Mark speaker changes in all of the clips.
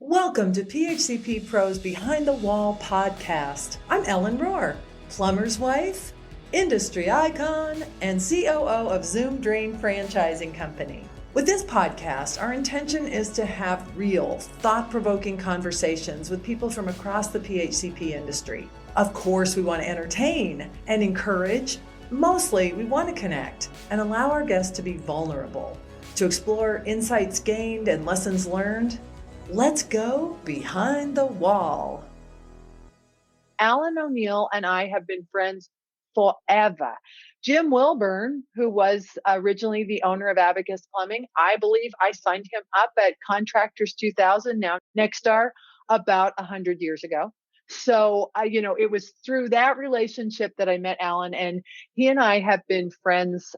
Speaker 1: Welcome to PHCPPros Behind the Wall podcast. I'm Ellen Rohr, plumber's wife, industry icon, and COO of Zoom Drain Franchising Company. With this podcast, our intention is to have real, thought-provoking conversations with people from across the PHCP industry. Of course, we want to entertain and encourage. Mostly, we want to connect and allow our guests to be vulnerable, to explore insights gained and lessons learned. Let's go behind the wall.
Speaker 2: Alan O'Neill and I have been friends forever. Jim Wilburn, who was originally the owner of Abacus Plumbing, I believe I signed him up at Contractors 2000, now Nexstar, about 100 years ago. So, it was through that relationship that I met Alan, and he and I have been friends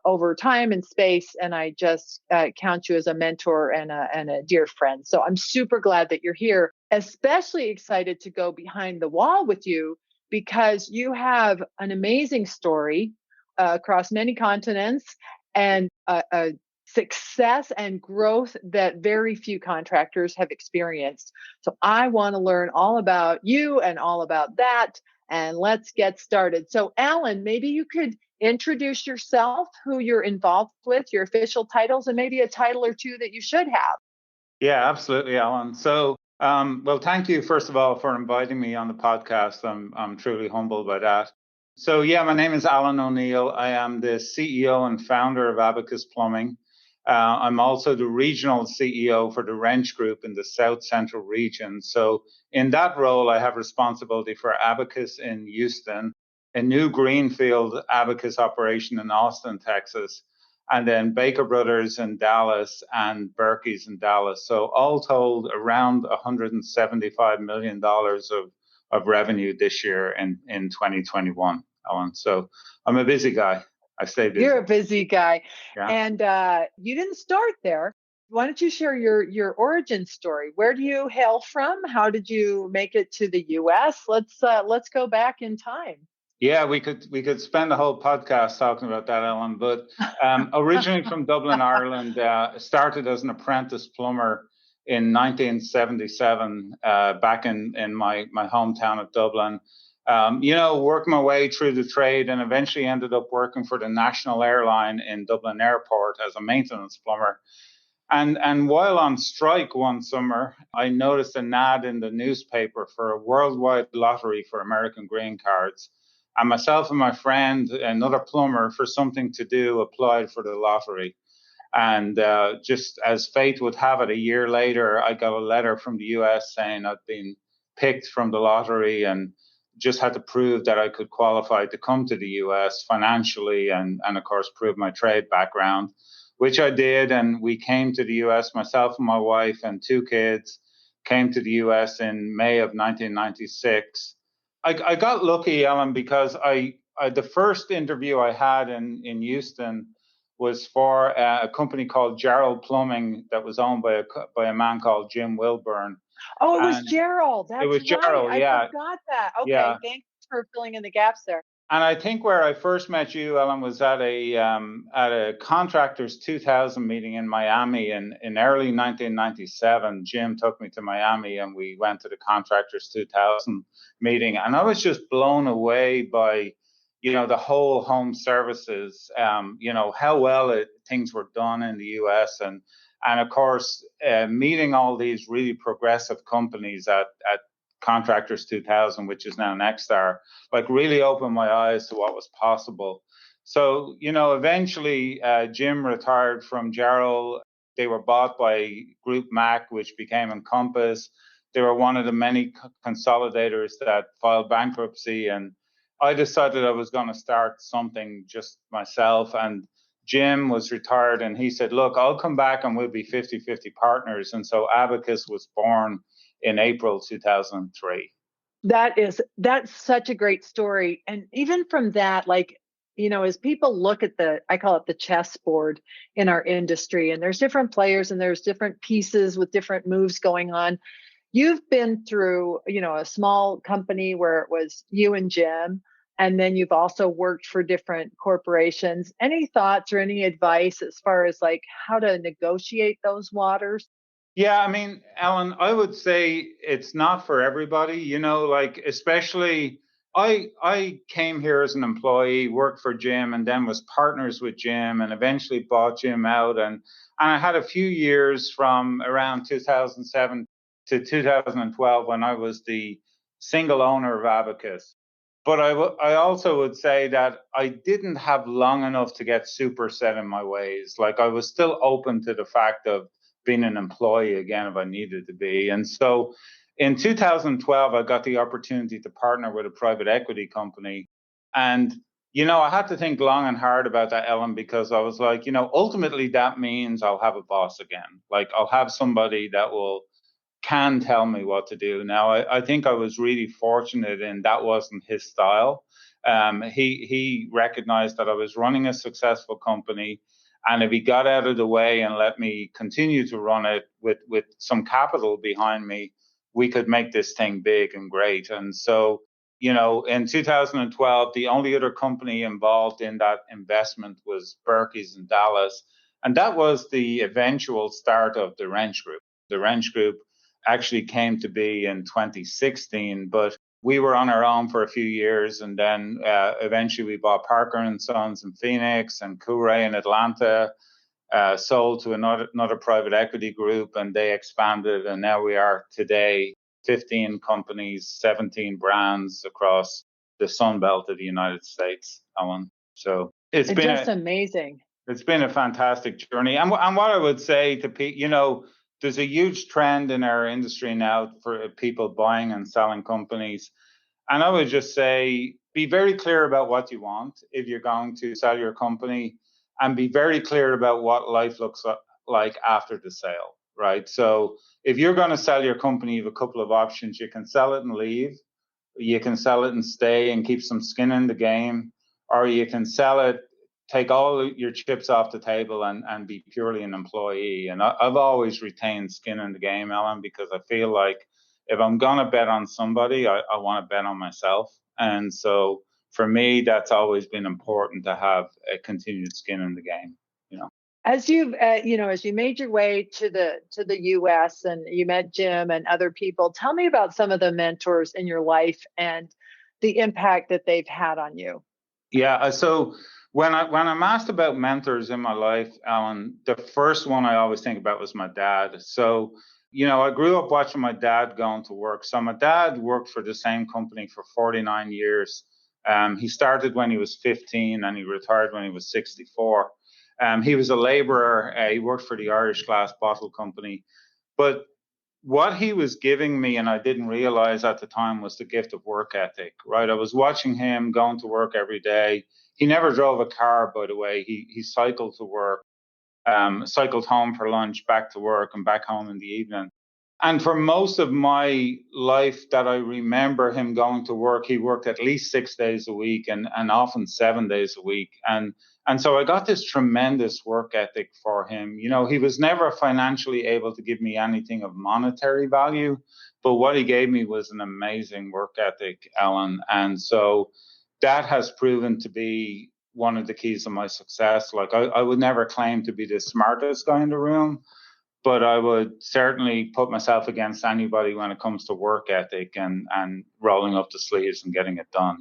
Speaker 2: over time and space. And I just count you as a mentor and a dear friend. So I'm super glad that you're here, especially excited to go behind the wall with you because you have an amazing story across many continents and a success and growth that very few contractors have experienced. So I want to learn all about you and all about that. And let's get started. So, Alan, maybe you could introduce yourself, who you're involved with, your official titles, and maybe a title or two that you should have.
Speaker 3: Yeah, absolutely, Alan. So, well, thank you, first of all, for inviting me on the podcast. I'm truly humbled by that. So, yeah, my name is Alan O'Neill. I am the CEO and founder of Abacus Plumbing. I'm also the regional CEO for the Wrench Group in the South Central region. So, in that role, I have responsibility for Abacus in Houston, a new greenfield Abacus operation in Austin, Texas, and then Baker Brothers in Dallas and Berkey's in Dallas. So all told, around $175 million of revenue this year in 2021, Ellen. So I'm a busy guy. I stay busy.
Speaker 2: You're a busy guy.
Speaker 3: Yeah.
Speaker 2: And you didn't start there. Why don't you share your origin story? Where do you hail from? How did you make it to the US? Let's go back in time.
Speaker 3: Yeah, we could spend the whole podcast talking about that, Ellen. But originally from Dublin, Ireland, started as an apprentice plumber in 1977, back in my hometown of Dublin. Working my way through the trade and eventually ended up working for the national airline in Dublin Airport as a maintenance plumber. And while on strike one summer, I noticed an ad in the newspaper for a worldwide lottery for American green cards. And myself and my friend, another plumber, for something to do, applied for the lottery. And just as fate would have it, a year later, I got a letter from the US saying I'd been picked from the lottery and just had to prove that I could qualify to come to the US financially and of course, prove my trade background, which I did. And we came to the US, myself and my wife and two kids, came to the US in May of 1996. I got lucky, Ellen, because the first interview I had in Houston was for a company called Gerald Plumbing that was owned by a man called Jim Wilburn.
Speaker 2: Oh, it was Gerald.
Speaker 3: It was
Speaker 2: That's right.
Speaker 3: Gerald, yeah.
Speaker 2: I forgot that. Okay,
Speaker 3: Yeah.
Speaker 2: thanks for filling in the gaps there.
Speaker 3: And I think where I first met you, Ellen, was at a Contractors 2000 meeting in Miami in early 1997. Jim took me to Miami and we went to the Contractors 2000 meeting, and I was just blown away by, the whole home services, how well things were done in the US, and of course, meeting all these really progressive companies at Contractors 2000, which is now Nexstar, like really opened my eyes to what was possible. So, eventually Jim retired from Gerald. They were bought by Group Mac, which became Encompass. They were one of the many consolidators that filed bankruptcy. And I decided I was going to start something just myself. And Jim was retired and he said, look, I'll come back and we'll be 50-50 partners. And so Abacus was born in April 2003.
Speaker 2: That's such a great story. And even from that, as people look at I call it the chessboard in our industry, and there's different players and there's different pieces with different moves going on. You've been through, a small company where it was you and Jim, and then you've also worked for different corporations. Any thoughts or any advice as far as how to negotiate those waters?
Speaker 3: Yeah, I mean, Ellen, I would say it's not for everybody, like especially I came here as an employee, worked for Jim and then was partners with Jim and eventually bought Jim out and I had a few years from around 2007 to 2012 when I was the single owner of Abacus. But I also would say that I didn't have long enough to get super set in my ways. Like I was still open to the fact of being an employee again if I needed to be. And so in 2012, I got the opportunity to partner with a private equity company. And, I had to think long and hard about that, Ellen, because I was like, ultimately that means I'll have a boss again. Like I'll have somebody that can tell me what to do. Now, I think I was really fortunate in that wasn't his style. He recognized that I was running a successful company, and if he got out of the way and let me continue to run it with some capital behind me, we could make this thing big and great. And so, in 2012, the only other company involved in that investment was Berkey's in Dallas, and that was the eventual start of the Wrench Group. The Wrench Group actually came to be in 2016, but we were on our own for a few years, and then eventually we bought Parker and Sons in Phoenix and Couray in Atlanta, sold to another private equity group, and they expanded, and now we are today 15 companies, 17 brands across the Sun Belt of the United States, Alan. So it's
Speaker 2: amazing.
Speaker 3: It's been a fantastic journey. And what I would say to people, there's a huge trend in our industry now for people buying and selling companies. And I would just say, be very clear about what you want if you're going to sell your company, and be very clear about what life looks like after the sale, right? So if you're going to sell your company, you have a couple of options. You can sell it and leave. You can sell it and stay and keep some skin in the game, or you can sell it, take all your chips off the table and be purely an employee. And I've always retained skin in the game, Ellen, because I feel like if I'm going to bet on somebody, I want to bet on myself. And so for me, that's always been important to have a continued skin in the game.
Speaker 2: As as you made your way to the US and you met Jim and other people, tell me about some of the mentors in your life and the impact that they've had on you.
Speaker 3: Yeah, so when I'm asked about mentors in my life, Alan, the first one I always think about was my dad. So, I grew up watching my dad going to work. So my dad worked for the same company for 49 years. He started when he was 15 and he retired when he was 64. He was a laborer. He worked for the Irish Glass Bottle Company. But what he was giving me, and I didn't realize at the time, was the gift of work ethic, right? I was watching him going to work every day. He never drove a car, by the way. He cycled to work, cycled home for lunch, back to work, and back home in the evening. And for most of my life that I remember him going to work, he worked at least 6 days a week and often 7 days a week. And so I got this tremendous work ethic for him. He was never financially able to give me anything of monetary value, but what he gave me was an amazing work ethic, Alan. And so that has proven to be one of the keys of my success. Like I would never claim to be the smartest guy in the room, but I would certainly put myself against anybody when it comes to work ethic and rolling up the sleeves and getting it done.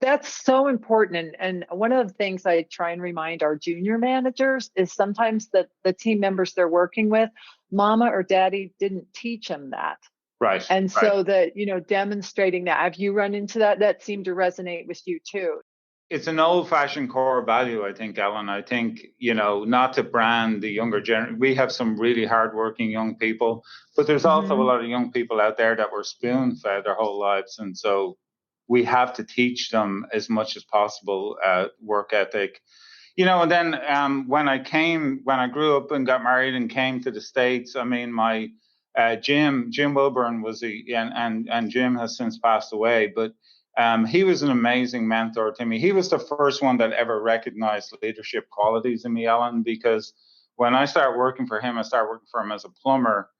Speaker 2: That's so important. And one of the things I try and remind our junior managers is sometimes that the team members they're working with, mama or daddy didn't teach them that.
Speaker 3: Right.
Speaker 2: And so that, demonstrating that, have you run into that seemed to resonate with you too?
Speaker 3: It's an old-fashioned core value, I think, Ellen. I think, not to brand the younger generation. We have some really hardworking young people, but there's also a lot of young people out there that were spoon-fed their whole lives. And so we have to teach them as much as possible work ethic. And then when I grew up and got married and came to the States, I mean, my Jim Wilburn was and Jim has since passed away, but he was an amazing mentor to me. He was the first one that ever recognized leadership qualities in me, Ellen, because when I started working for him, I started working for him as a plumber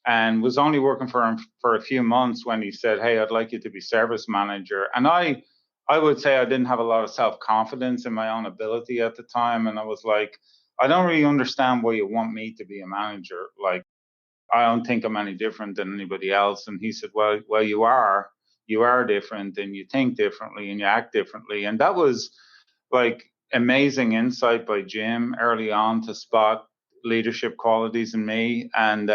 Speaker 3: and was only working for him for a few months when he said, "Hey, I'd like you to be service manager." And I would say I didn't have a lot of self-confidence in my own ability at the time. And I was like, I don't really understand why you want me to be a manager. Like, I don't think I'm any different than anybody else. And he said, well, you are different, and you think differently and you act differently. And that was like amazing insight by Jim early on to spot leadership qualities in me. And,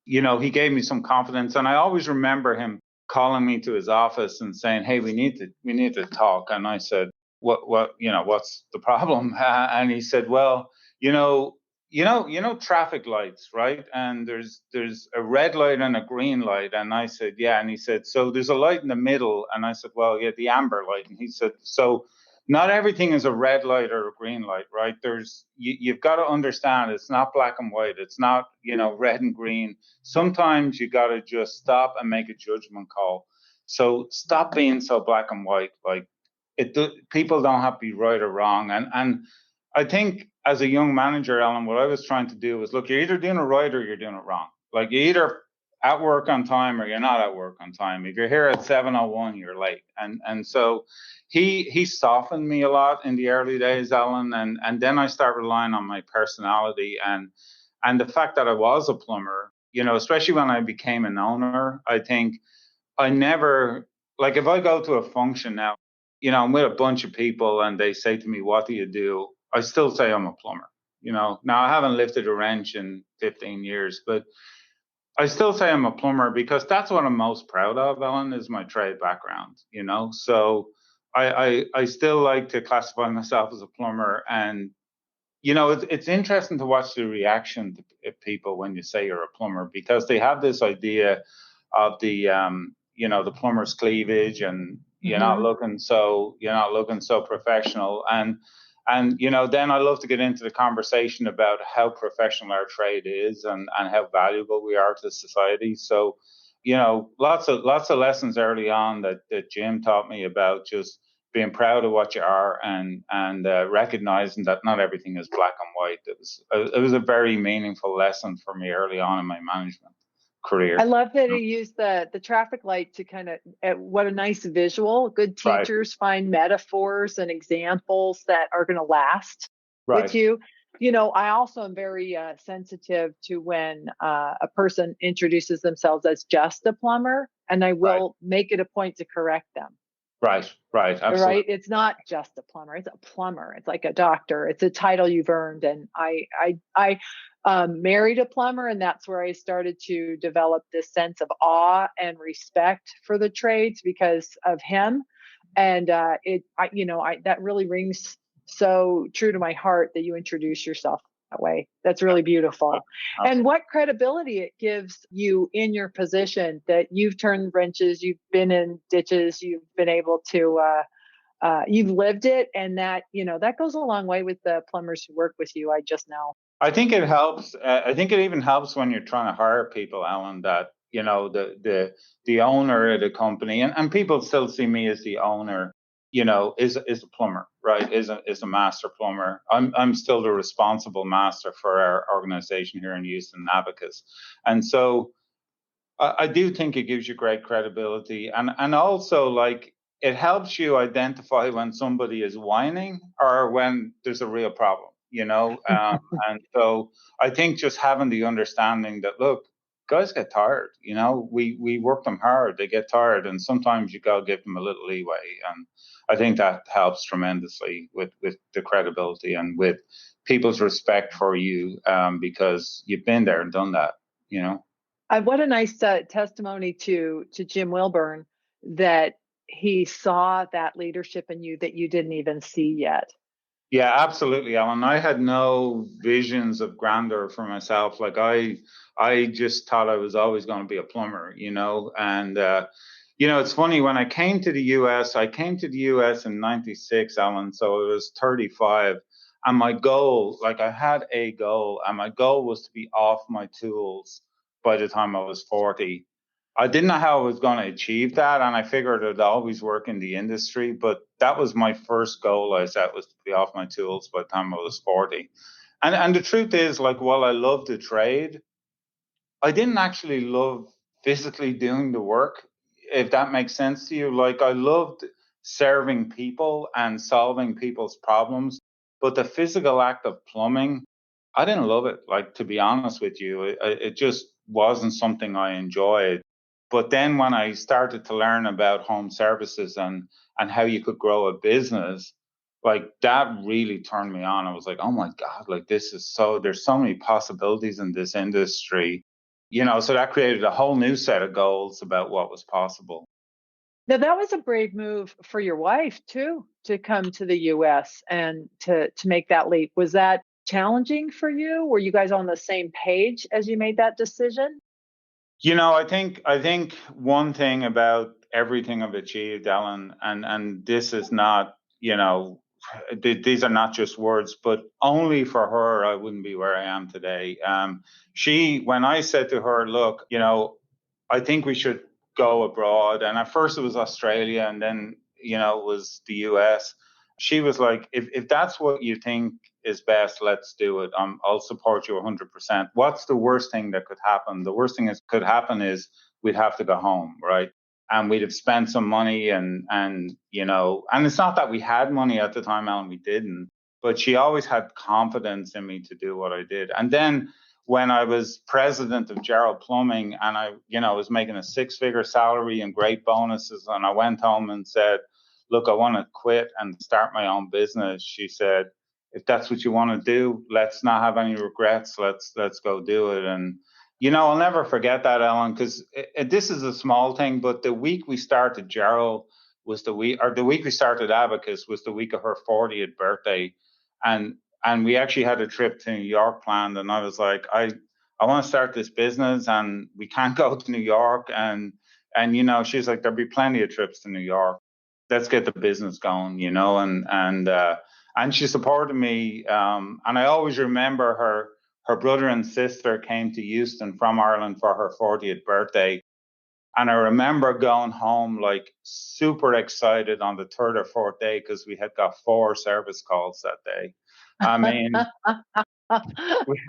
Speaker 3: he gave me some confidence. And I always remember him calling me to his office and saying, hey, we need to talk. And I said, what's the problem? And he said, well, traffic lights, right? And there's a red light and a green light. And I said, yeah. And he said, so there's a light in the middle. And I said, well, yeah, the amber light. And he said, so not everything is a red light or a green light, right? You've got to understand it's not black and white. It's not, red and green. Sometimes you got to just stop and make a judgment call. So stop being so black and white. Like people don't have to be right or wrong. And I think as a young manager, Alan, what I was trying to do was, look, you're either doing it right or you're doing it wrong. Like you're either at work on time or you're not at work on time. If you're here at 7:01, you're late. And so he softened me a lot in the early days, Alan, and then I start relying on my personality and the fact that I was a plumber, especially when I became an owner. I think I never, like if I go to a function now, I'm with a bunch of people and they say to me, what do you do? I still say I'm a plumber. Now I haven't lifted a wrench in 15 years, but I still say I'm a plumber because that's what I'm most proud of, Ellen, is my trade background, So I still like to classify myself as a plumber. And, it's interesting to watch the reaction to people when you say you're a plumber, because they have this idea of the plumber's cleavage, and you're not looking so professional. And then I love to get into the conversation about how professional our trade is and how valuable we are to society. So, lots of lessons early on that Jim taught me about just being proud of what you are and recognizing that not everything is black and white. It was a very meaningful lesson for me early on in my management career.
Speaker 2: I love that he used the traffic light to kind of, what a nice visual. Good teachers find metaphors and examples that are going to last with you. I also am very sensitive to when a person introduces themselves as just a plumber, and I will make it a point to correct them.
Speaker 3: Right, absolutely.
Speaker 2: Right. It's not just a plumber. It's a plumber. It's like a doctor. It's a title you've earned. And I married a plumber, and that's where I started to develop this sense of awe and respect for the trades because of him. And that really rings so true to my heart that you introduce yourself that way. That's really beautiful. And what credibility it gives you in your position that you've turned wrenches, you've been in ditches, you've been able to, you've lived it. And that goes a long way with the plumbers who work with you. I just know.
Speaker 3: I think it helps. I think it even helps when you're trying to hire people, Alan, that, the owner of the company, and people still see me as the owner, is a plumber, right? Is a master plumber. I'm still the responsible master for our organization here in Houston, Abacus. And so I do think it gives you great credibility, and also, like, it helps you identify when somebody is whining or when there's a real problem, and so I think just having the understanding that, look, guys get tired, we work them hard, they get tired, and sometimes you gotta give them a little leeway. And I think that helps tremendously with the credibility and with people's respect for you, because you've been there and done that,
Speaker 2: What a nice testimony to Jim Wilburn, that he saw that leadership in you that you didn't even see yet.
Speaker 3: Yeah, absolutely, Alan. I had no visions of grandeur for myself. Like I just thought I was always going to be a plumber, And it's funny, when I came to the US, in '96, Alan. So I was 35, and my goal, like I had a goal, and my goal was to be off my tools by the time I was 40. I didn't know how I was going to achieve that, and I figured I'd always work in the industry, but that was my first goal I set, was to be off my tools by the time I was 40. And the truth is, like, while I love the trade, I didn't actually love physically doing the work, if that makes sense to you. Like, I loved serving people and solving people's problems, but the physical act of plumbing, I didn't love it. Like, to be honest with you, it just wasn't something I enjoyed. But then when I started to learn about home services and how you could grow a business, like that really turned me on. I was like, oh my God, like this is there's so many possibilities in this industry, so that created a whole new set of goals about what was possible.
Speaker 2: Now, that was a brave move for your wife too, to come to the US and to make that leap. Was that challenging for you? Were you guys on the same page as you made that decision?
Speaker 3: I think one thing about everything I've achieved, Ellen, and this is not, these are not just words, but only for her, I wouldn't be where I am today. When I said to her, look, I think we should go abroad, and at first it was Australia, and then, it was the US. She was like, if that's what you think is best, let's do it. I'll support you 100%. What's the worst thing that could happen? The worst thing that could happen is we'd have to go home, right? And we'd have spent some money, and it's not that we had money at the time, Alan, we didn't, but she always had confidence in me to do what I did. And then when I was president of Gerald Plumbing, and I was making a 6-figure salary and great bonuses, and I went home and said, look, I want to quit and start my own business. She said, if that's what you want to do, let's not have any regrets. Let's go do it. And I'll never forget that, Ellen, because this is a small thing, but the week we started Gerald was the week we started Abacus was the week of her 40th birthday, and we actually had a trip to New York planned, and I was like, I want to start this business, and we can't go to New York, and she's like, there'll be plenty of trips to New York. Let's get the business going, and she supported me. And I always remember her brother and sister came to Houston from Ireland for her 40th birthday. And I remember going home like super excited on the third or fourth day because we had got 4 service calls that day. I mean,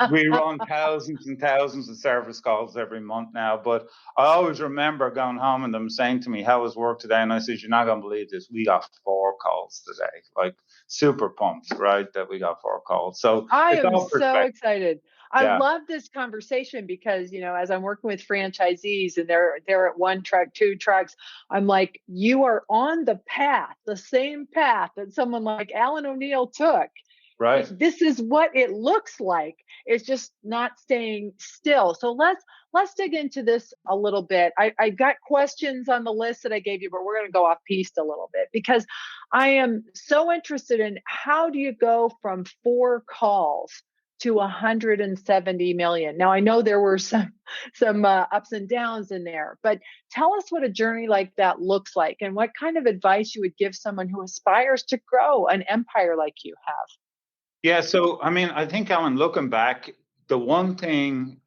Speaker 3: we run thousands and thousands of service calls every month now, but I always remember going home and them saying to me, how was work today? And I said, you're not going to believe this. We got 4 calls today, like super pumped, right? That we got 4 calls. So
Speaker 2: I
Speaker 3: it's
Speaker 2: am
Speaker 3: all
Speaker 2: so
Speaker 3: perspective.
Speaker 2: excited. I
Speaker 3: Yeah.
Speaker 2: love this conversation because, as I'm working with franchisees and they're at 1 truck, 2 trucks, I'm like, you are on the path, the same path that someone like Alan O'Neill took.
Speaker 3: Right.
Speaker 2: This is what it looks like. It's just not staying still. So let's dig into this a little bit. I got questions on the list that I gave you, but we're going to go off piste a little bit because I am so interested in how do you go from 4 calls to 170 million. Now I know there were some ups and downs in there, but tell us what a journey like that looks like and what kind of advice you would give someone who aspires to grow an empire like you have.
Speaker 3: Yeah, so I mean, I think, Alan, looking back, the one thing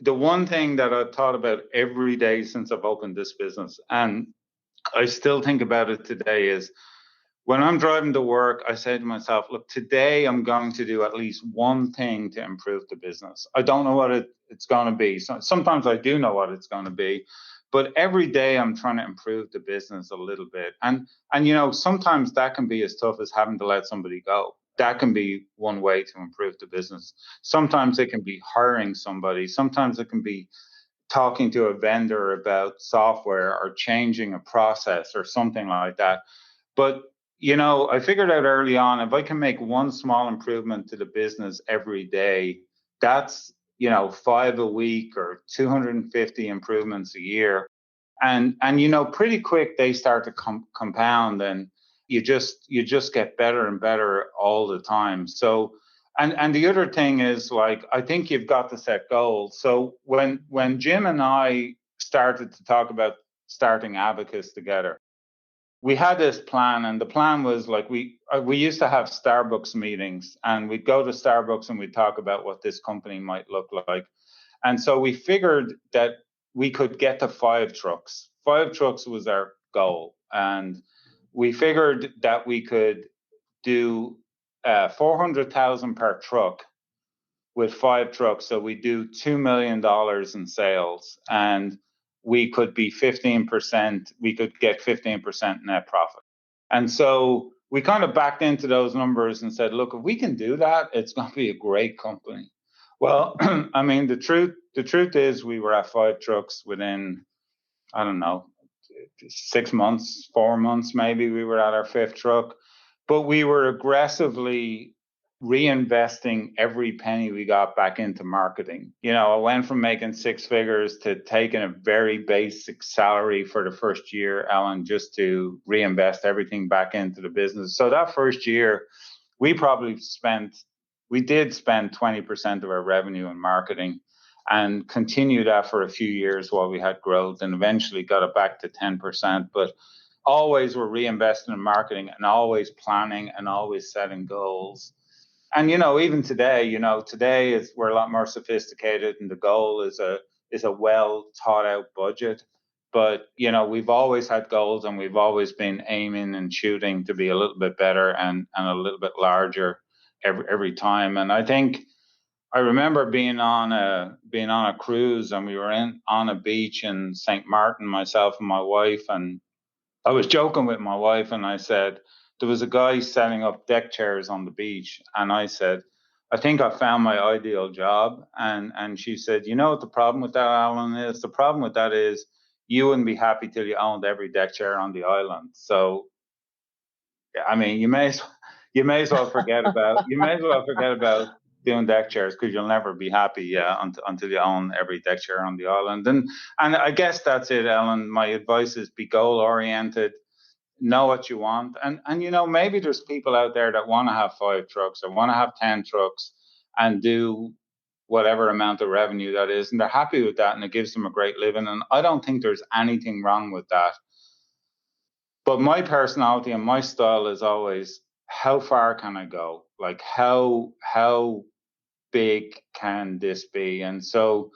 Speaker 3: that I've thought about every day since I've opened this business, and I still think about it today, is when I'm driving to work, I say to myself, look, today I'm going to do at least one thing to improve the business. I don't know what it's going to be. So sometimes I do know what it's going to be, but every day I'm trying to improve the business a little bit. And sometimes that can be as tough as having to let somebody go. That can be one way to improve the business. Sometimes it can be hiring somebody. Sometimes it can be talking to a vendor about software or changing a process or something like that. But I figured out early on, if I can make one small improvement to the business every day, that's 5 a week or 250 improvements a year, and pretty quick they start to compound, and you just get better and better all the time. So, and the other thing is, like, I think you've got to set goals. So when Jim and I started to talk about starting Abacus together, we had this plan, and the plan was like we used to have Starbucks meetings, and we'd go to Starbucks and we'd talk about what this company might look like. And so we figured that we could get to 5 trucks. 5 trucks was our goal, and we figured that we could do 400,000 per truck with 5 trucks. So we do $2 million in sales, and we could be 15%, we could get 15% net profit. And so we kind of backed into those numbers and said, look, if we can do that, it's going to be a great company. Well, I mean, the truth is we were at 5 trucks within, I don't know, 6 months, 4 months, maybe we were at our fifth truck, but we were aggressively reinvesting every penny we got back into marketing. I went from making six figures to taking a very basic salary for the first year, Alan, just to reinvest everything back into the business. So that first year, we probably we did spend 20% of our revenue in marketing and continued that for a few years while we had growth and eventually got it back to 10%. But always we're reinvesting in marketing and always planning and always setting goals. And even today, we're a lot more sophisticated, and the goal is a well thought out budget. But we've always had goals, and we've always been aiming and shooting to be a little bit better and a little bit larger every time. And I remember being on a cruise, and we were on a beach in St. Martin, myself and my wife, and I was joking with my wife, and I said there was a guy setting up deck chairs on the beach, and I said, I think I found my ideal job. And she said, you know what the problem with that, Alan, is? The problem with that is you wouldn't be happy till you owned every deck chair on the island. So I mean, you may as well forget about doing deck chairs, because you'll never be happy, until you own every deck chair on the island. And I guess that's it, Ellen. My advice is be goal oriented, know what you want, and maybe there's people out there that want to have 5 trucks or want to have 10 trucks and do whatever amount of revenue that is, and they're happy with that, and it gives them a great living. And I don't think there's anything wrong with that. But my personality and my style is always, how far can I go? Like how big can this be? And so,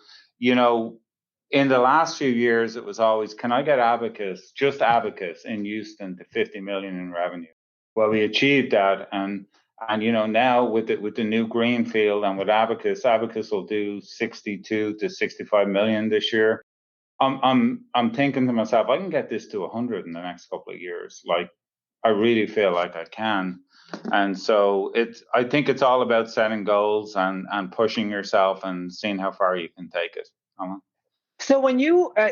Speaker 3: in the last few years, it was always, can I get just Abacus in Houston to 50 million in revenue? Well, we achieved that, and now with the new greenfield and with Abacus will do 62 to 65 million this year. I'm thinking to myself, I can get this to 100 in the next couple of years. Like, I really feel like I can. And so I think it's all about setting goals and pushing yourself and seeing how far you can take it.
Speaker 2: So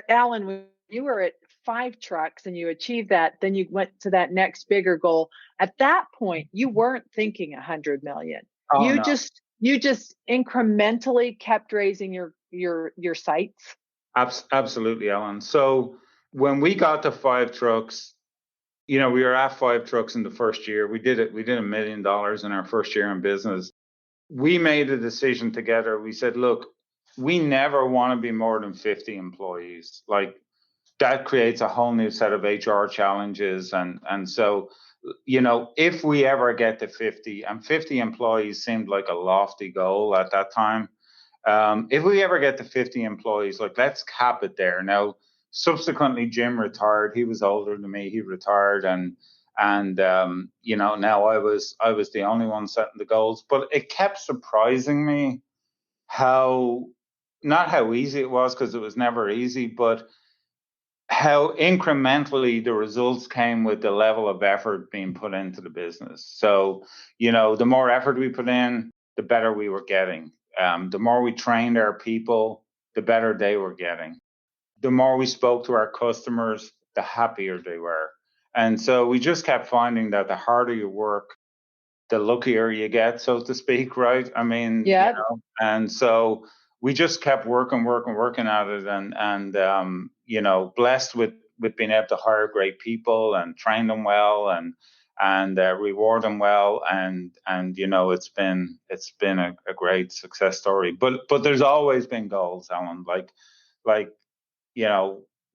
Speaker 2: Alan, when you were at 5 trucks and you achieved that, then you went to that next bigger goal. At that point, you weren't thinking 100 million.
Speaker 3: Oh,
Speaker 2: you
Speaker 3: no.
Speaker 2: you just incrementally kept raising your sights.
Speaker 3: Absolutely, Ellen. So when we got to 5 trucks, we were at 5 trucks in the first year. We did $1 million in our first year in business. We made a decision together. We said, look, we never want to be more than 50 employees. Like, that creates a whole new set of HR challenges. And so, if we ever get to 50, and 50 employees seemed like a lofty goal at that time. If we ever get to 50 employees, like, let's cap it there. Now, subsequently, Jim retired. He was older than me. He retired, and now I was the only one setting the goals. But it kept surprising me not how easy it was, because it was never easy, but how incrementally the results came with the level of effort being put into the business. So, the more effort we put in, the better we were getting. The more we trained our people, the better they were getting. The more we spoke to our customers, the happier they were. And so we just kept finding that the harder you work, the luckier you get, so to speak, right? I mean,
Speaker 2: yeah.
Speaker 3: And so we just kept working at it, and blessed with being able to hire great people and train them well and reward them well, and it's been a great success story. But there's always been goals, Alan. Like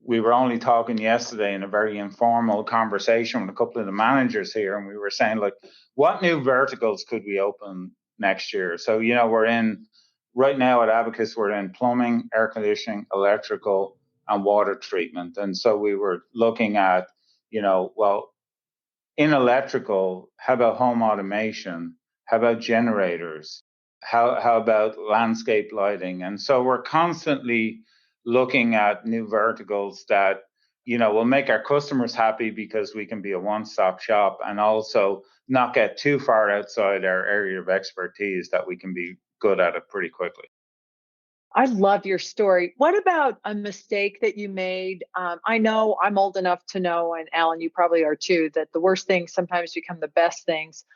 Speaker 3: we were only talking yesterday in a very informal conversation with a couple of the managers here, and we were saying, like, what new verticals could we open next year? So, we're in right now at Abacus, we're in plumbing, air conditioning, electrical, and water treatment. And so we were looking at, well, in electrical, how about home automation? How about generators? How about landscape lighting? And so we're constantly looking at new verticals that, will make our customers happy, because we can be a one-stop shop, and also not get too far outside our area of expertise, that we can be good at it pretty quickly.
Speaker 2: I love your story. What about a mistake that you made? I know I'm old enough to know, and Alan, you probably are too, that the worst things sometimes become the best things.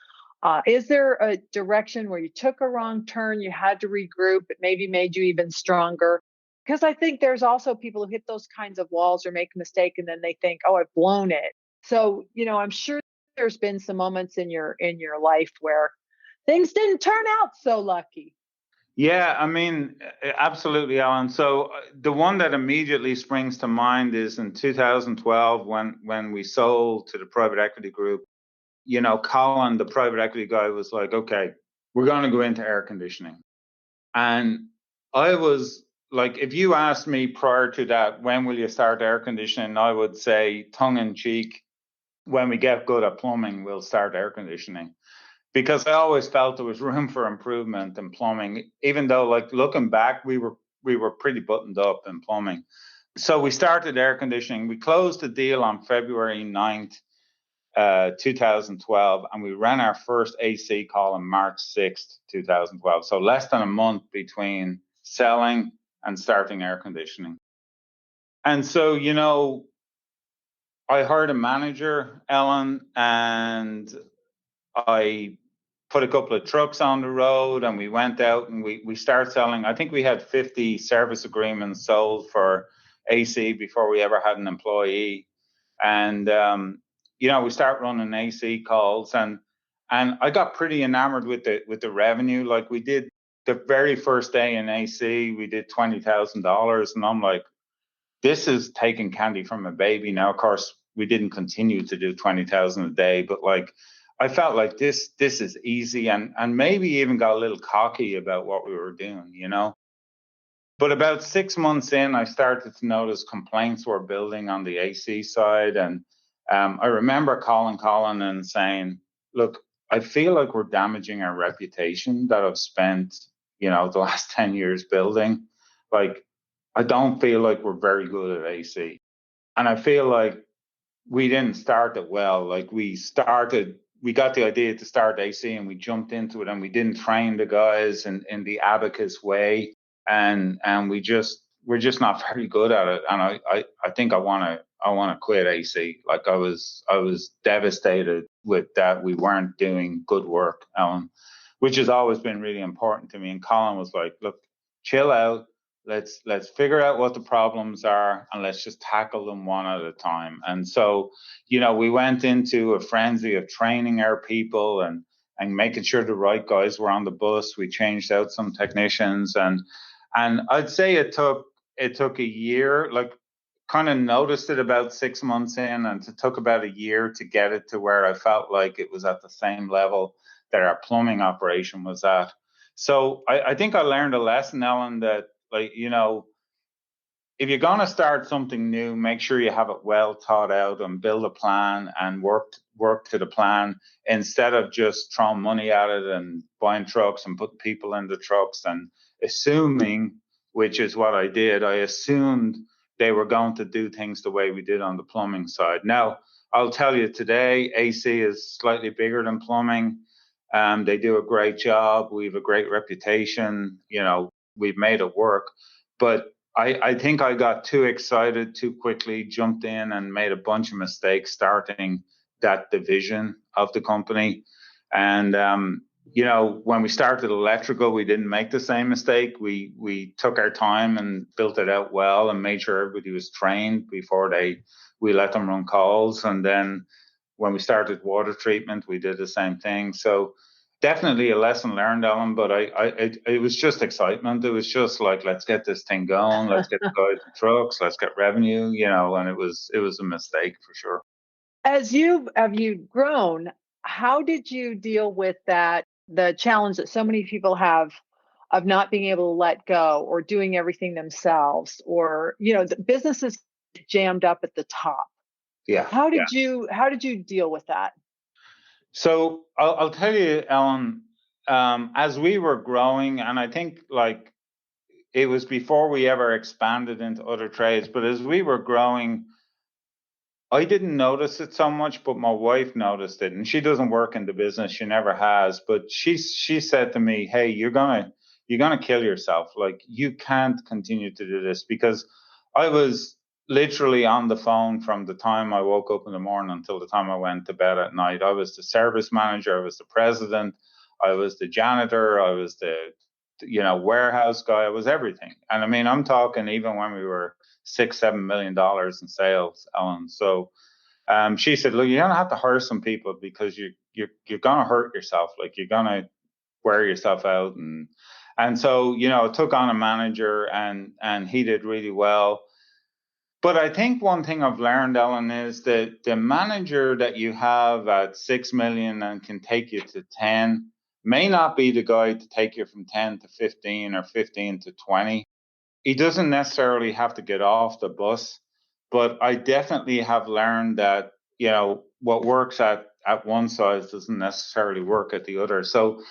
Speaker 2: Is there a direction where you took a wrong turn, you had to regroup, it maybe made you even stronger? Because I think there's also people who hit those kinds of walls or make a mistake and then they think, oh, I've blown it. So, I'm sure there's been some moments in your life where things didn't turn out so lucky.
Speaker 3: Yeah, I mean, absolutely, Alan. So the one that immediately springs to mind is in 2012 when we sold to the private equity group. Colin, the private equity guy, was like, okay, we're going to go into air conditioning. And I was like, if you asked me prior to that, when will you start air conditioning? I would say, tongue in cheek, when we get good at plumbing, we'll start air conditioning. Because I always felt there was room for improvement in plumbing, even though, like, looking back, we were pretty buttoned up in plumbing. So we started air conditioning. We closed the deal on February 9th, 2012, and we ran our first AC call on March 6th, 2012. So less than a month between selling and starting air conditioning. And so, I hired a manager, Ellen, and I put a couple of trucks on the road, and we went out and we started selling. I think we had 50 service agreements sold for AC before we ever had an employee. And we start running AC calls, and I got pretty enamored with the revenue. Like, we did the very first day in AC, we did $20,000, and I'm like, this is taking candy from a baby. Now, of course, we didn't continue to do 20,000 a day, but like, I felt like this is easy, and maybe even got a little cocky about what we were doing. But about 6 months in, I started to notice complaints were building on the AC side. And I remember calling Colin and saying, look, I feel like we're damaging our reputation that I've spent, the last 10 years building. Like, I don't feel like we're very good at AC. And I feel like we didn't start it well. Like, we got the idea to start AC and we jumped into it, and we didn't train the guys in the Abacus way. And we're just not very good at it. And I think I want to quit AC. Like, I was devastated with that. We weren't doing good work, Alan, which has always been really important to me. And Colin was like, look, chill out. Let's figure out what the problems are, and let's just tackle them one at a time. And so, we went into a frenzy of training our people and making sure the right guys were on the bus. We changed out some technicians, and I'd say it took a year. Like, kind of noticed it about 6 months in, and it took about a year to get it to where I felt like it was at the same level that our plumbing operation was at. So I think I learned a lesson, Ellen, that, like, if you're going to start something new, make sure you have it well thought out and build a plan and work to the plan, instead of just throwing money at it and buying trucks and putting people in the trucks and assuming, which is what I did. I assumed they were going to do things the way we did on the plumbing side. Now, I'll tell you, today, AC is slightly bigger than plumbing. They do a great job. We have a great reputation. We've made it work. But I think I got too excited too quickly, jumped in and made a bunch of mistakes starting that division of the company. And, when we started electrical, we didn't make the same mistake. We took our time and built it out well and made sure everybody was trained before we let them run calls. And then when we started water treatment, we did the same thing. So definitely a lesson learned, Alan, but it was just excitement. It was just like, let's get this thing going. Let's get the guys in trucks. Let's get revenue, and it was a mistake for sure.
Speaker 2: As you've grown, how did you deal with that, the challenge that so many people have of not being able to let go or doing everything themselves, or, the businesses jammed up at the top?
Speaker 3: Yeah.
Speaker 2: How did you deal with that?
Speaker 3: So I'll tell you, Ellen, as we were growing, and I think, like, it was before we ever expanded into other trades, but as we were growing, I didn't notice it so much, but my wife noticed it, and she doesn't work in the business. She never has, but she said to me, hey, you're gonna you're going to kill yourself. Like, you can't continue to do this, because I was literally on the phone from the time I woke up in the morning until the time I went to bed at night. I was the service manager, I was the president, I was the janitor, I was the warehouse guy, I was everything. And I mean, I'm talking even when we were $6-7 million in sales, Ellen. So she said, look, you're gonna have to hire some people, because you're gonna hurt yourself. Like, you're gonna wear yourself out. And so, I took on a manager, and he did really well. But I think one thing I've learned, Ellen, is that the manager that you have at 6 million and can take you to 10 may not be the guy to take you from 10 to 15 or 15 to 20. He doesn't necessarily have to get off the bus, but I definitely have learned that, what works at one size doesn't necessarily work at the other. So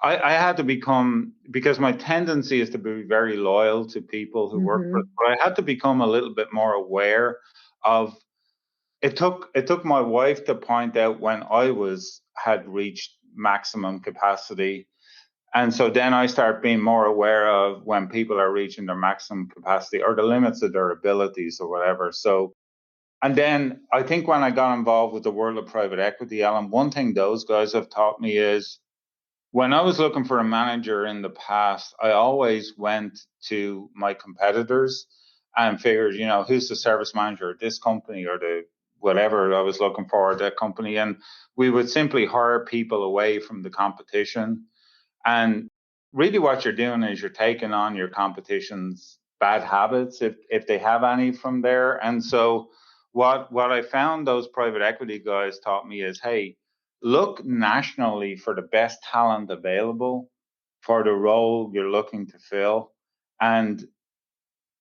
Speaker 3: I had to become, because my tendency is to be very loyal to people who work for us, but I had to become a little bit more aware of, it took my wife to point out when I had reached maximum capacity. And so then I start being more aware of when people are reaching their maximum capacity or the limits of their abilities or whatever. So, and then I think when I got involved with the world of private equity, Alan, one thing those guys have taught me is, when I was looking for a manager in the past, I always went to my competitors and figured, who's the service manager at this company, or the whatever I was looking for at that company. And we would simply hire people away from the competition. And really what you're doing is you're taking on your competition's bad habits, if they have any from there. And so what I found those private equity guys taught me is, hey, look nationally for the best talent available for the role you're looking to fill. And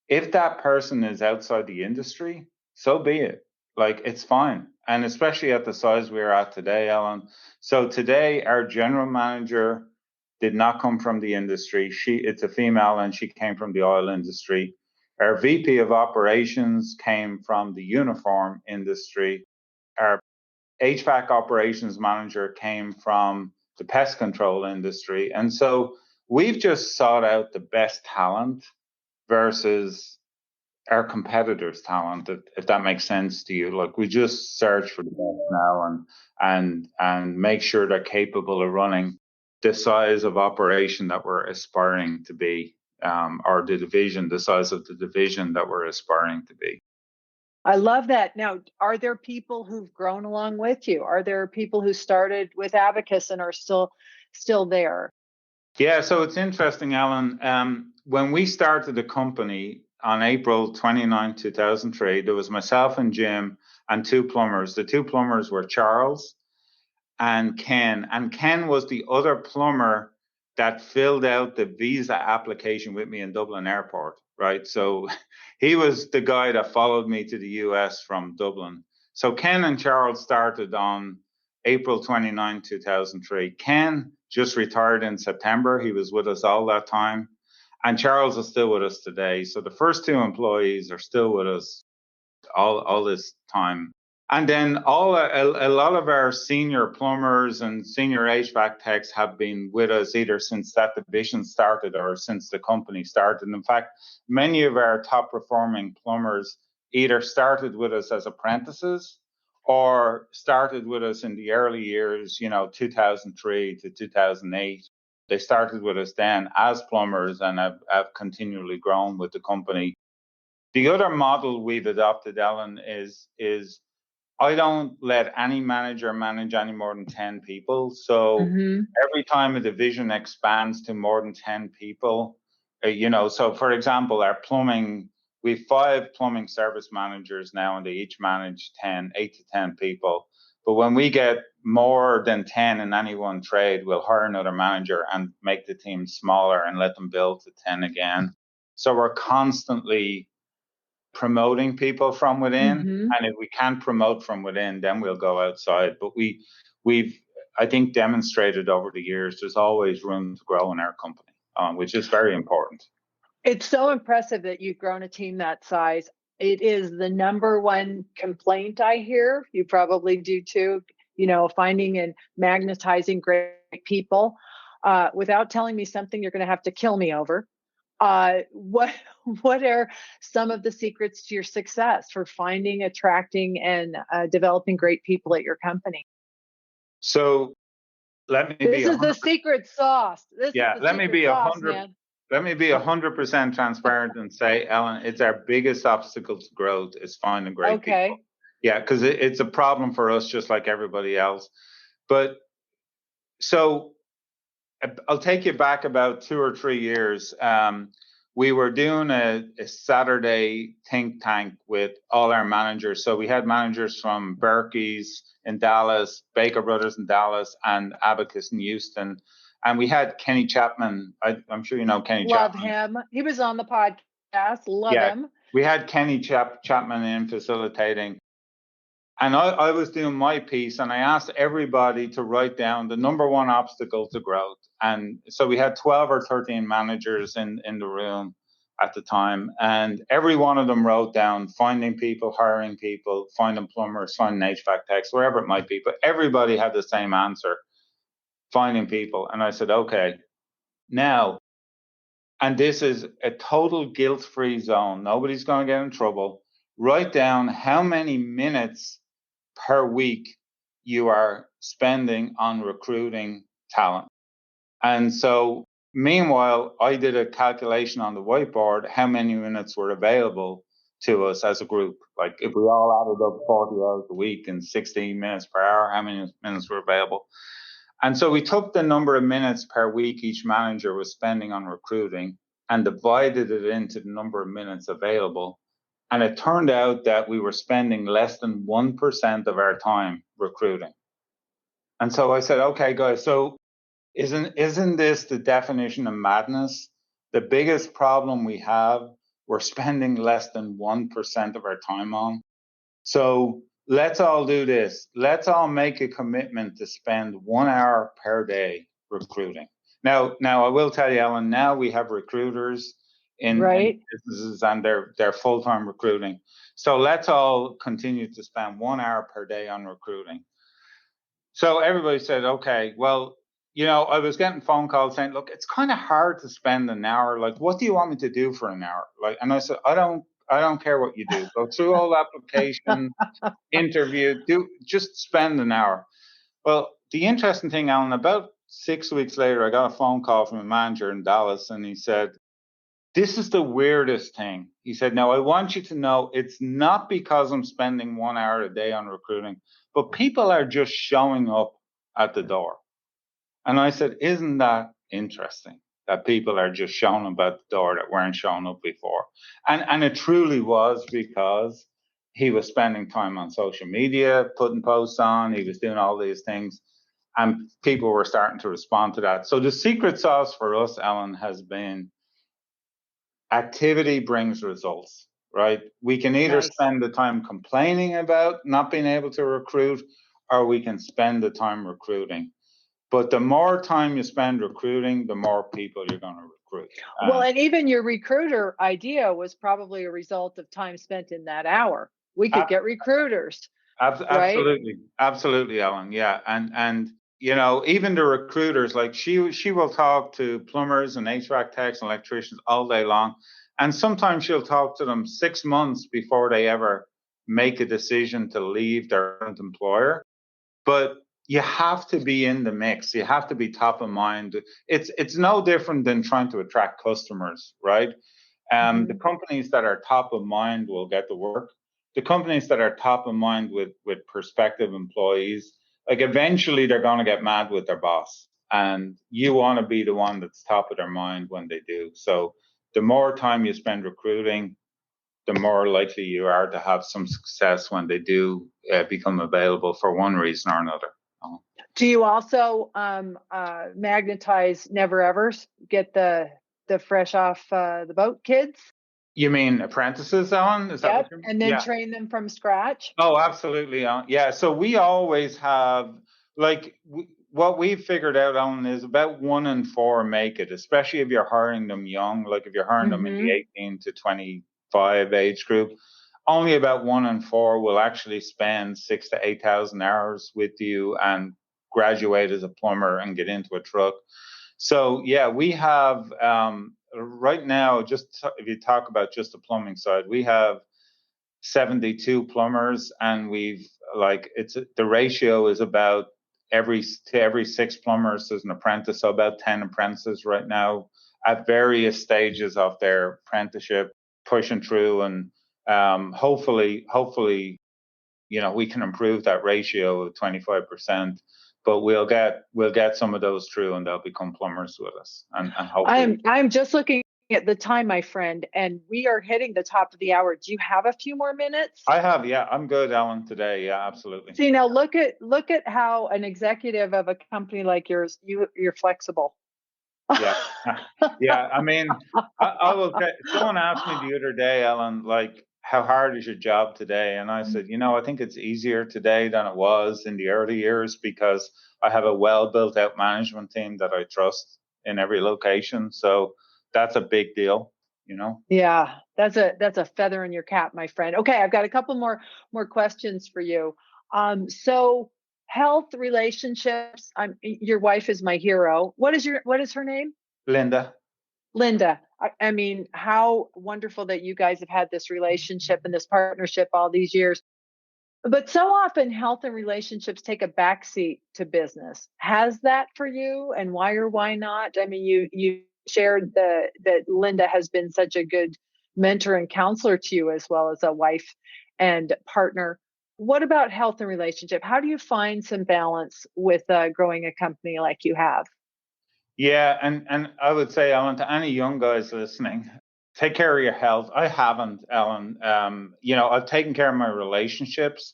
Speaker 3: if that person is outside the industry, so be it. Like, it's fine. And especially at the size we're at today, Ellen. So today, our general manager did not come from the industry. It's a female, and she came from the oil industry. Our VP of operations came from the uniform industry. Our HVAC operations manager came from the pest control industry. And so we've just sought out the best talent versus our competitors' talent, if that makes sense to you. Like, we just search for the best now, and make sure they're capable of running the size of operation that we're aspiring to be, or the size of the division that we're aspiring to be.
Speaker 2: I love that. Now, are there people who've grown along with you? Are there people who started with Abacus and are still there?
Speaker 3: Yeah, so it's interesting, Alan. When we started the company on April 29, 2003, there was myself and Jim and two plumbers. The two plumbers were Charles and Ken. And Ken was the other plumber that filled out the visa application with me in Dublin Airport, right? So he was the guy that followed me to the US from Dublin. So Ken and Charles started on April 29, 2003. Ken just retired in September. He was with us all that time. And Charles is still with us today. So the first two employees are still with us all this time. And then a lot of our senior plumbers and senior HVAC techs have been with us either since that division started or since the company started. In fact, many of our top performing plumbers either started with us as apprentices or started with us in the early years, 2003 to 2008. They started with us then as plumbers and have continually grown with the company. The other model we've adopted, Ellen, is I don't let any manager manage any more than 10 people. So every time a division expands to more than 10 people, so for example, our plumbing, we have 5 plumbing service managers now, and they each manage 8 to 10 people. But when we get more than 10 in any one trade, we'll hire another manager and make the team smaller and let them build to 10 again. So we're constantly promoting people from within, and if we can't promote from within, then we'll go outside. But we've I think demonstrated over the years there's always room to grow in our company, which is very important.
Speaker 2: It's so impressive that you've grown a team that size. It is the number one complaint I hear. You probably do too. Finding and magnetizing great people. without telling me something you're going to have to kill me over, what are some of the secrets to your success for finding, attracting, and developing great people at your company?
Speaker 3: So let me be
Speaker 2: This is the secret sauce. This is the secret sauce, man.
Speaker 3: Let me be 100% transparent and say, Ellen, it's our biggest obstacle to growth is finding great people. Yeah, because it's a problem for us just like everybody else. But so I'll take you back about 2 or 3 years. We were doing a Saturday think tank with all our managers. So we had managers from Berkey's in Dallas, Baker Brothers in Dallas, and Abacus in Houston. And we had Kenny Chapman. I'm sure you know Kenny Chapman.
Speaker 2: Love him. He was on the podcast. Love him.
Speaker 3: We had Kenny Chapman in facilitating. And I was doing my piece, and I asked everybody to write down the number one obstacle to growth. And so we had 12 or 13 managers in the room at the time, and every one of them wrote down finding people, hiring people, finding plumbers, finding HVAC techs, wherever it might be. But everybody had the same answer, finding people. And I said, okay, now, and this is a total guilt-free zone. Nobody's going to get in trouble. Write down how many minutes per week you are spending on recruiting talent. And so meanwhile, I did a calculation on the whiteboard, how many minutes were available to us as a group. Like if we all added up 40 hours a week and 16 minutes per hour, how many minutes were available? And so we took the number of minutes per week each manager was spending on recruiting and divided it into the number of minutes available. And it turned out that we were spending less than 1% of our time recruiting. And so I said, okay, guys, so isn't this the definition of madness? The biggest problem we have, we're spending less than 1% of our time on. So let's all do this. Let's all make a commitment to spend 1 hour per day recruiting. Now I will tell you, Ellen, now we have recruiters in businesses and they're full-time recruiting. So let's all continue to spend 1 hour per day on recruiting. So everybody said, okay, well, I was getting phone calls saying, look, it's kind of hard to spend an hour. Like, what do you want me to do for an hour? And I said, I don't care what you do. Go through all the application, interview, just spend an hour. Well, the interesting thing, Alan, about 6 weeks later, I got a phone call from a manager in Dallas, and he said, this is the weirdest thing. He said, now I want you to know it's not because I'm spending 1 hour a day on recruiting, but people are just showing up at the door. And I said, isn't that interesting that people are just showing up at the door that weren't showing up before? And it truly was because he was spending time on social media, putting posts on, he was doing all these things, and people were starting to respond to that. So the secret sauce for us, Ellen, has been activity brings results, right? We can either spend the time complaining about not being able to recruit, or we can spend the time recruiting. But the more time you spend recruiting, the more people you're going to recruit.
Speaker 2: Well, and even your recruiter idea was probably a result of time spent in that hour. We could get recruiters.
Speaker 3: Absolutely. Right? Absolutely, Ellen. Yeah. And even the recruiters, like she will talk to plumbers and HVAC techs and electricians all day long. And sometimes she'll talk to them 6 months before they ever make a decision to leave their current employer. But you have to be in the mix. You have to be top of mind. It's no different than trying to attract customers, right? The companies that are top of mind will get the work. The companies that are top of mind with prospective employees, like eventually they're going to get mad with their boss. And you want to be the one that's top of their mind when they do. So the more time you spend recruiting, the more likely you are to have some success when they do become available for one reason or another.
Speaker 2: Do you also magnetize never evers? Get the fresh off the boat kids?
Speaker 3: You mean apprentices, Ellen? Is that what you mean?
Speaker 2: And then train them from scratch?
Speaker 3: Oh, absolutely. Yeah. So we always have, what we've figured out, Ellen, is about 1 in 4 make it, especially if you're hiring them young. Like if you're hiring them in the 18 to 25 age group, only about 1 in 4 will actually spend 6,000 to 8,000 hours with you and graduate as a plumber and get into a truck. So yeah, we have right now, if you talk about just the plumbing side, we have 72 plumbers, and the ratio is about every 6 plumbers there's an apprentice, so about 10 apprentices right now at various stages of their apprenticeship, pushing through, and hopefully we can improve that ratio of 25%, but we'll get some of those through, and they'll become plumbers with us, and hopefully.
Speaker 2: I'm just looking at the time, my friend, and we are hitting the top of the hour. Do you have a few more minutes?
Speaker 3: I have, yeah. I'm good, Alan, today. Yeah, absolutely.
Speaker 2: See, now look at how an executive of a company like yours, you're flexible.
Speaker 3: Yeah. Yeah. I mean, I will say, someone asked me the other day, Ellen, like, how hard is your job today? And I said, I think it's easier today than it was in the early years, because I have a well built out management team that I trust in every location. So that's a big deal,
Speaker 2: Yeah, that's a feather in your cap, my friend. Okay, I've got a couple more questions for you. So health, relationships. Your wife is my hero. What is her name?
Speaker 3: Linda.
Speaker 2: Linda. I mean, how wonderful that you guys have had this relationship and this partnership all these years. But so often health and relationships take a backseat to business. Has that for you, and why or why not? I mean, you shared that Linda has been such a good mentor and counselor to you, as well as a wife and partner. What about health and relationship? How do you find some balance with growing a company like you have?
Speaker 3: Yeah, and I would say, Ellen, to any young guys listening, take care of your health. I haven't, Ellen. I've taken care of my relationships,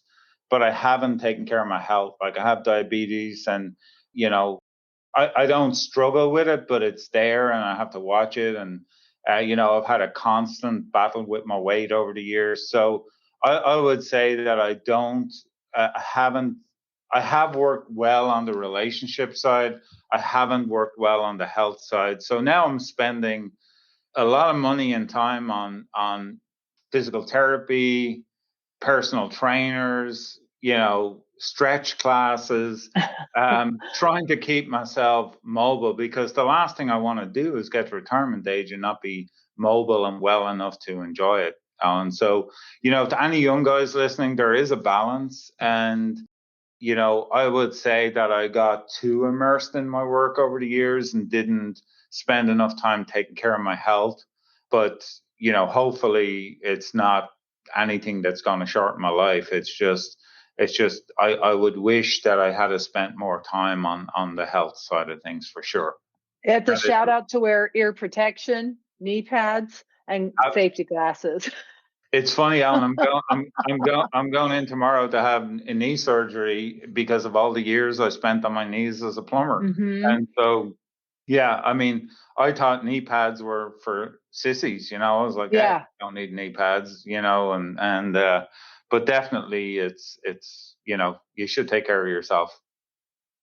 Speaker 3: but I haven't taken care of my health. Like, I have diabetes, and I don't struggle with it, but it's there, and I have to watch it. And I've had a constant battle with my weight over the years. So I would say that I don't, haven't. I have worked well on the relationship side. I haven't worked well on the health side. So now I'm spending a lot of money and time on physical therapy, personal trainers, stretch classes, trying to keep myself mobile, because the last thing I want to do is get to retirement age and not be mobile and well enough to enjoy it. And so, to any young guys listening, there is a balance. And I would say that I got too immersed in my work over the years and didn't spend enough time taking care of my health. But, hopefully it's not anything that's going to shorten my life. It's just I would wish that I had spent more time on the health side of things, for sure.
Speaker 2: It's a shout out to wear ear protection, knee pads, and safety glasses.
Speaker 3: It's funny, Alan. I'm going in tomorrow to have a knee surgery because of all the years I spent on my knees as a plumber.
Speaker 2: Mm-hmm.
Speaker 3: And so, yeah, I mean, I thought knee pads were for sissies. I was like,
Speaker 2: yeah,
Speaker 3: hey, I don't need knee pads. But definitely, it's you should take care of yourself.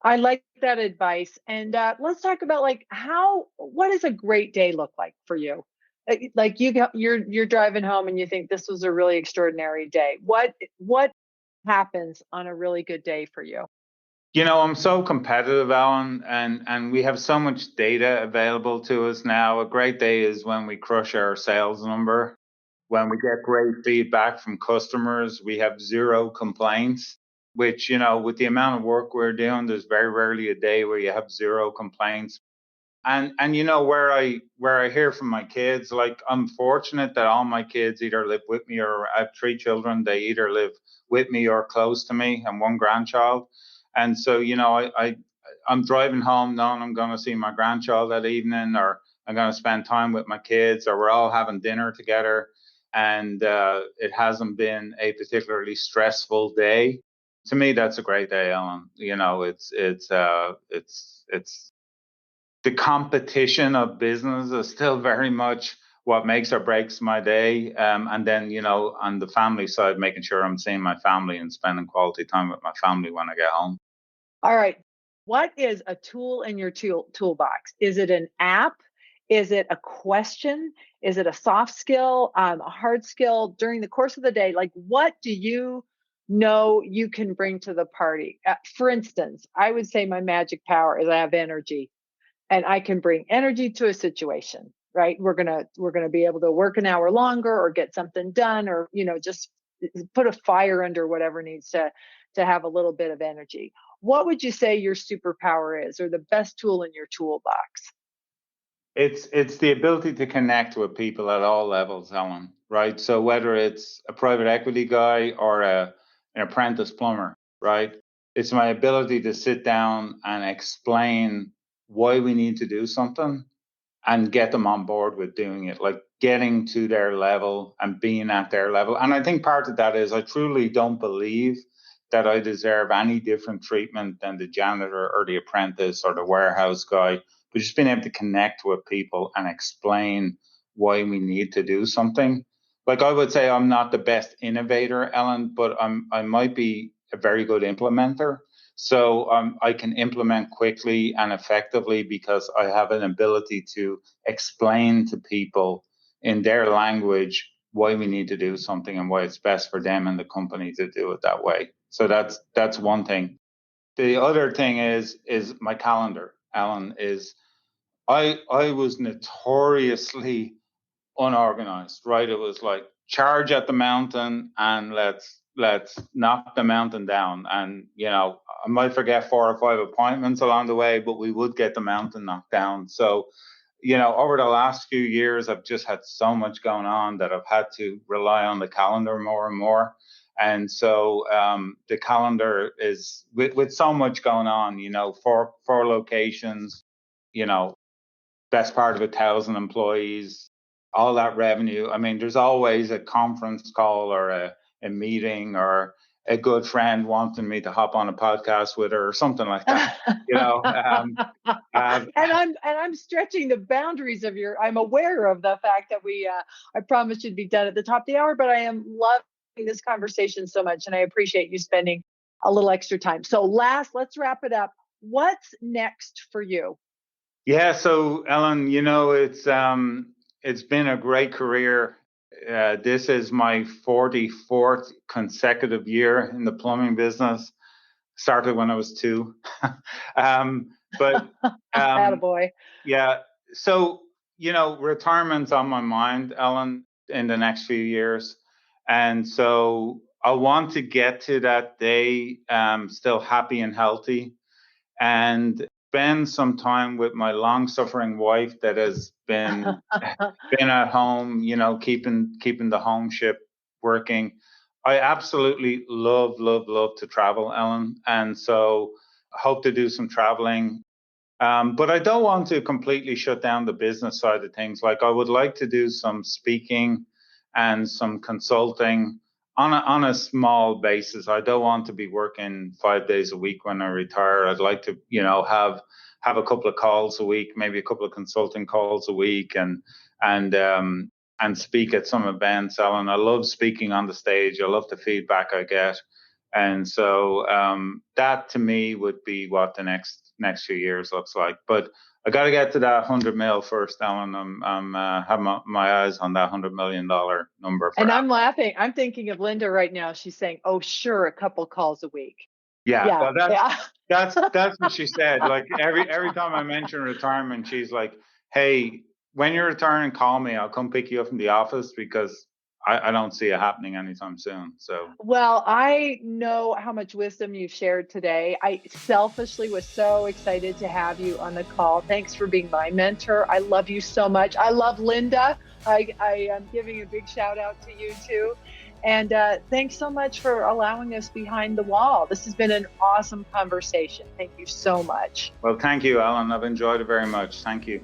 Speaker 2: I like that advice. And let's talk about what does a great day look like for you? Like you're driving home and you think this was a really extraordinary day. What happens on a really good day for you?
Speaker 3: I'm so competitive, Alan, and we have so much data available to us now. A great day is when we crush our sales number, when we get great feedback from customers, we have zero complaints, which, with the amount of work we're doing, there's very rarely a day where you have zero complaints. And where I hear from my kids, like, I'm fortunate that all my kids either live with me, or I have 3 children. They either live with me or close to me, and 1 grandchild. And so, I'm driving home knowing I'm going to see my grandchild that evening, or I'm going to spend time with my kids, or we're all having dinner together. And it hasn't been a particularly stressful day. To me, that's a great day, Ellen. It's the competition of business is still very much what makes or breaks my day. And then, on the family side, making sure I'm seeing my family and spending quality time with my family when I get home.
Speaker 2: All right. What is a tool in your toolbox? Is it an app? Is it a question? Is it a soft skill, a hard skill during the course of the day? Like, what do you know you can bring to the party? For instance, I would say my magic power is I have energy. and I can bring energy to a situation, right? We're gonna be able to work an hour longer or get something done, or just put a fire under whatever needs to have a little bit of energy. What would you say your superpower is, or the best tool in your toolbox?
Speaker 3: It's the ability to connect with people at all levels, Ellen, right? So whether it's a private equity guy or an apprentice plumber, right? It's my ability to sit down and explain why we need to do something and get them on board with doing it, like getting to their level and being at their level. And I think part of that is I truly don't believe that I deserve any different treatment than the janitor or the apprentice or the warehouse guy, but just being able to connect with people and explain why we need to do something. Like I would say I'm not the best innovator, Ellen, but I might be a very good implementer. So I can implement quickly and effectively because I have an ability to explain to people in their language why we need to do something and why it's best for them and the company to do it that way. So that's one thing. The other thing is my calendar, Alan, is I was notoriously unorganized, right? It was like charge at the mountain and let's knock the mountain down. And I might forget 4 or 5 appointments along the way, but we would get the mountain knocked down. So over the last few years, I've just had so much going on that I've had to rely on the calendar more and more. And so the calendar is with so much going on, four locations, best part of 1,000 employees, all that revenue. I mean, there's always a conference call or a meeting or a good friend wanting me to hop on a podcast with her or something like that.
Speaker 2: And I'm stretching the boundaries of I'm aware of the fact that I promised you'd be done at the top of the hour, but I am loving this conversation so much, and I appreciate you spending a little extra time. So let's wrap it up. What's next for you?
Speaker 3: Yeah, so Ellen, it's been a great career. This is my 44th consecutive year in the plumbing business. Started when I was 2. But
Speaker 2: Attaboy.
Speaker 3: Yeah, so retirement's on my mind, Ellen, in the next few years, and so I want to get to that day still happy and healthy, and spend some time with my long-suffering wife that has been at home, keeping the home ship working. I absolutely love to travel, Ellen, and so I hope to do some traveling. But I don't want to completely shut down the business side of things. Like I would like to do some speaking and some consulting on a small basis. I don't want to be working 5 days a week when I retire. I'd like to, have a couple of calls a week, maybe a couple of consulting calls a week, and speak at some events. Alan, I love speaking on the stage. I love the feedback I get, and so that to me would be what the next few years looks like. But I got to get to that 100 mil first, Alan. I'm having my eyes on that $100 million number.
Speaker 2: And I'm laughing. I'm thinking of Linda right now. She's saying, "Oh, sure, a couple calls a week."
Speaker 3: Yeah. Well, that's what she said. Like every time I mention retirement, she's like, "Hey, when you're retiring, call me. I'll come pick you up from the office because I don't see it happening anytime soon." So,
Speaker 2: well, I know how much wisdom you've shared today. I selfishly was so excited to have you on the call. Thanks for being my mentor. I love you so much. I love Linda. I am giving a big shout out to you too. And thanks so much for allowing us behind the wall. This has been an awesome conversation. Thank you so much.
Speaker 3: Well, thank you, Alan. I've enjoyed it very much. Thank you.